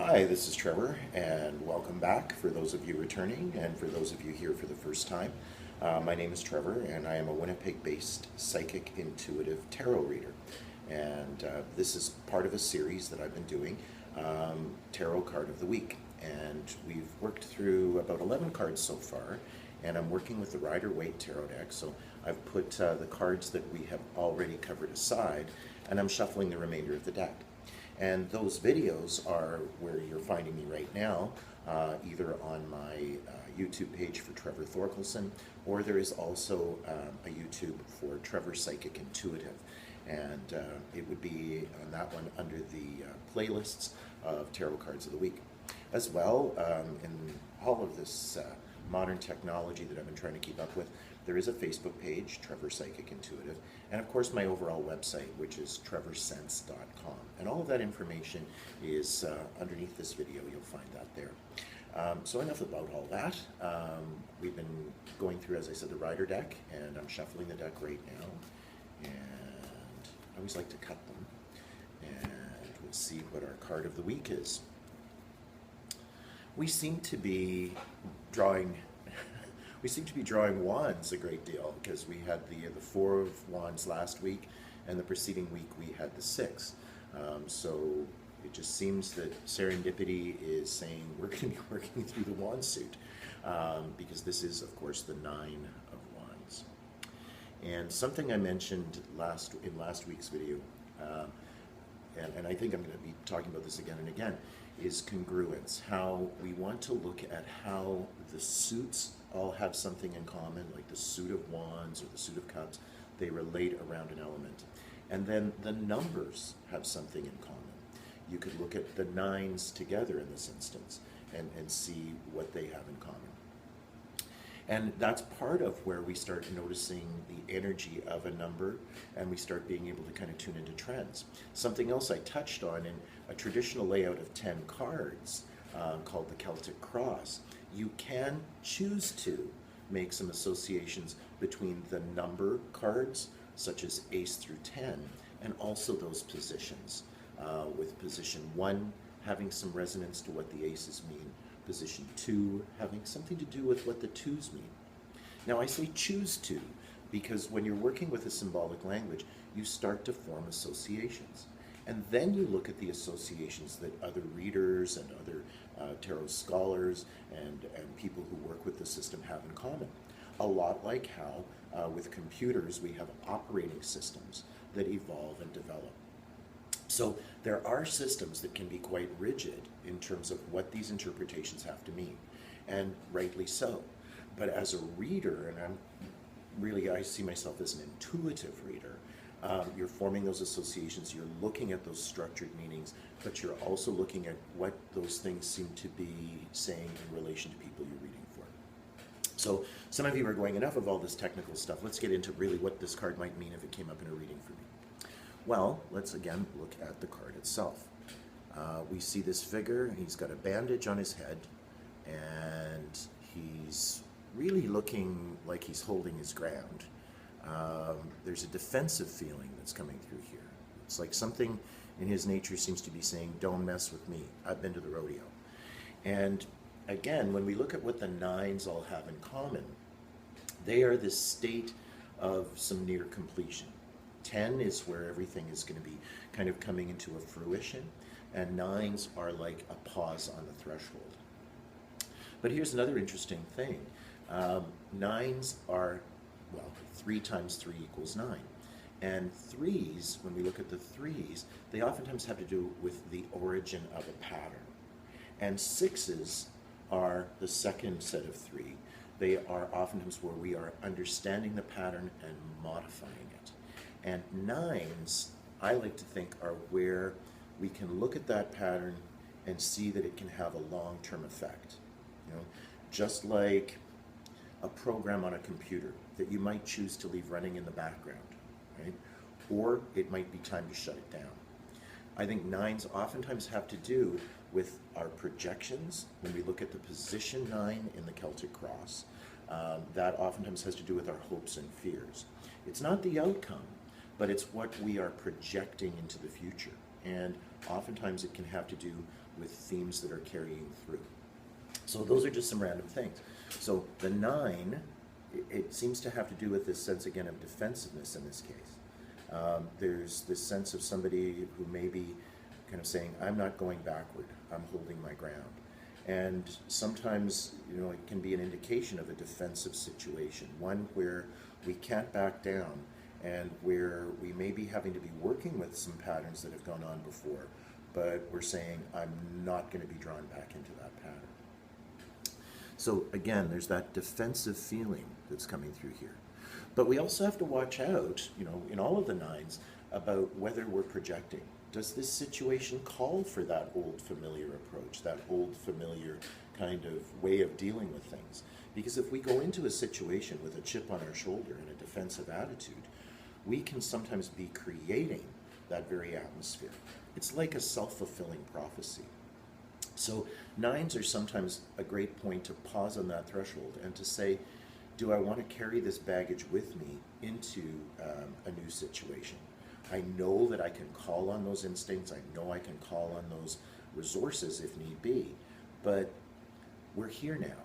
Hi, this is Trevor, and welcome back for those of you returning and for those of you here for the first time. My name is Trevor, and I am a Winnipeg-based psychic intuitive tarot reader. And this is part of a series that I've been doing, Tarot Card of the Week. And we've worked through about 11 cards so far, and I'm working with the Rider-Waite Tarot deck. So I've put the cards that we have already covered aside, and I'm shuffling the remainder of the deck. And those videos are where you're finding me right now, either on my YouTube page for Trevor Thorkelson, or there is also a YouTube for Trevor Psychic Intuitive. And it would be on that one under the playlists of Tarot Cards of the Week. As well, in all of this modern technology that I've been trying to keep up with, there is a Facebook page, Trevor Psychic Intuitive, and of course my overall website, which is trevorsense.com. And all of that information is underneath this video. You'll find that there. So enough about all that. We've been going through, as I said, the Rider deck, and I'm shuffling the deck right now. And I always like to cut them. And we'll see what our card of the week is. We seem to be drawing wands a great deal, because we had the Four of Wands last week, and the preceding week we had the Six. So it just seems that serendipity is saying we're going to be working through the wand suit, because this is, of course, the Nine of Wands. And something I mentioned in last week's video, and I think I'm going to be talking about this again and again, is congruence. How we want to look at how the suits all have something in common, like the suit of wands or the suit of cups. They relate around an element. And then the numbers have something in common. You could look at the nines together in this instance and see what they have in common. And that's part of where we start noticing the energy of a number, and we start being able to kind of tune into trends. Something else I touched on in a traditional layout of 10 cards called the Celtic Cross, you can choose to make some associations between the number cards, such as ace through 10, and also those positions, with position 1 having some resonance to what the aces mean, position 2 having something to do with what the 2s mean. Now I say choose to, because when you're working with a symbolic language, you start to form associations. And then you look at the associations that other readers and other tarot scholars and people who work with the system have in common. A lot like how with computers we have operating systems that evolve and develop. So there are systems that can be quite rigid in terms of what these interpretations have to mean, and rightly so. But as a reader, and I see myself as an intuitive reader, you're forming those associations, you're looking at those structured meanings, but you're also looking at what those things seem to be saying in relation to people you're reading for. So some of you are going, enough of all this technical stuff, let's get into really what this card might mean if it came up in a reading for me. Well, let's again look at the card itself. We see this figure, he's got a bandage on his head, and he's really looking like he's holding his ground. There's a defensive feeling that's coming through here. It's like something in his nature seems to be saying, don't mess with me, I've been to the rodeo. And again, when we look at what the nines all have in common, they are this state of some near completion. 10 is where everything is going to be kind of coming into a fruition, and nines are like a pause on the threshold. But here's another interesting thing. Nines are, well, 3 times 3 equals 9. And threes, when we look at the threes, they oftentimes have to do with the origin of a pattern. And sixes are the second set of 3. They are oftentimes where we are understanding the pattern and modifying it. And nines, I like to think, are where we can look at that pattern and see that it can have a long-term effect. You know, just like a program on a computer that you might choose to leave running in the background, right? Or it might be time to shut it down. I think nines oftentimes have to do with our projections. When we look at the position 9 in the Celtic Cross, that oftentimes has to do with our hopes and fears. It's not the outcome, but it's what we are projecting into the future. And oftentimes it can have to do with themes that are carrying through. So those are just some random things. So the 9, it seems to have to do with this sense again of defensiveness in this case. There's this sense of somebody who may be kind of saying, I'm not going backward, I'm holding my ground. And sometimes, it can be an indication of a defensive situation, one where we can't back down and where we may be having to be working with some patterns that have gone on before, but we're saying, I'm not going to be drawn back into that pattern. So again, there's that defensive feeling that's coming through here. But we also have to watch out, in all of the 9s, about whether we're projecting. Does this situation call for that old familiar approach, that old familiar kind of way of dealing with things? Because if we go into a situation with a chip on our shoulder and a defensive attitude, we can sometimes be creating that very atmosphere. It's like a self-fulfilling prophecy. So 9s are sometimes a great point to pause on that threshold and to say, do I want to carry this baggage with me into a new situation? I know that I can call on those instincts. I know I can call on those resources if need be, but we're here now.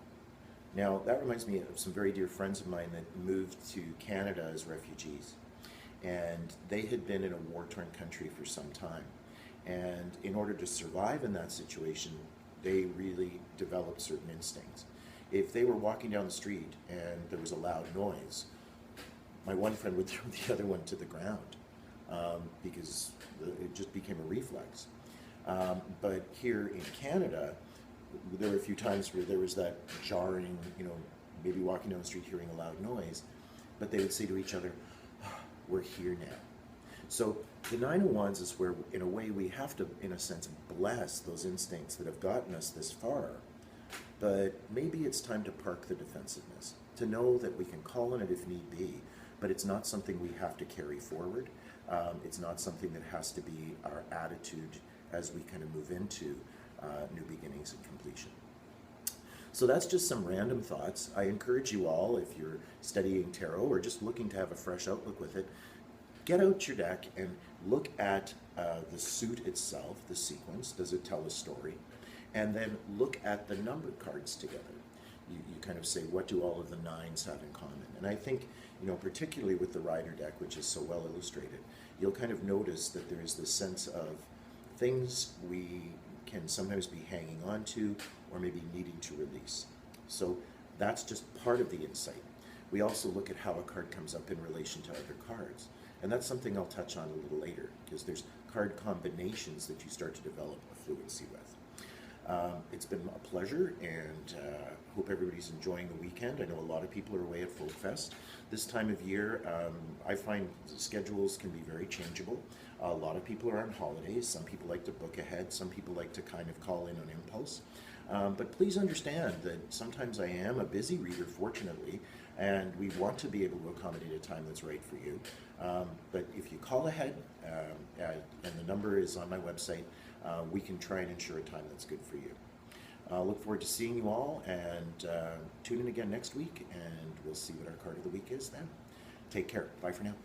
Now, that reminds me of some very dear friends of mine that moved to Canada as refugees, and they had been in a war-torn country for some time. And in order to survive in that situation, they really developed certain instincts. If they were walking down the street and there was a loud noise, my one friend would throw the other one to the ground because it just became a reflex. But here in Canada, there were a few times where there was that jarring, maybe walking down the street hearing a loud noise, but they would say to each other, "Oh, we're here now." So the 9 of Wands is where, in a way, we have to, in a sense, bless those instincts that have gotten us this far. But maybe it's time to park the defensiveness, to know that we can call on it if need be, but it's not something we have to carry forward. It's not something that has to be our attitude as we kind of move into new beginnings and completion. So that's just some random thoughts. I encourage you all, if you're studying tarot or just looking to have a fresh outlook with it, get out your deck and look at the suit itself, the sequence. Does it tell a story? And then look at the numbered cards together. You kind of say, what do all of the 9s have in common? And I think, particularly with the Rider deck, which is so well illustrated, you'll kind of notice that there is this sense of things we can sometimes be hanging on to or maybe needing to release. So that's just part of the insight. We also look at how a card comes up in relation to other cards. And that's something I'll touch on a little later, because there's card combinations that you start to develop a fluency with. It's been a pleasure, and hope everybody's enjoying the weekend. I know a lot of people are away at Folk Fest. This time of year, I find schedules can be very changeable. A lot of people are on holidays. Some people like to book ahead. Some people like to kind of call in on impulse. But please understand that sometimes I am a busy reader, fortunately, and we want to be able to accommodate a time that's right for you. But if you call ahead, and the number is on my website, we can try and ensure a time that's good for you. Look forward to seeing you all, and tune in again next week, and we'll see what our card of the week is then. Take care. Bye for now.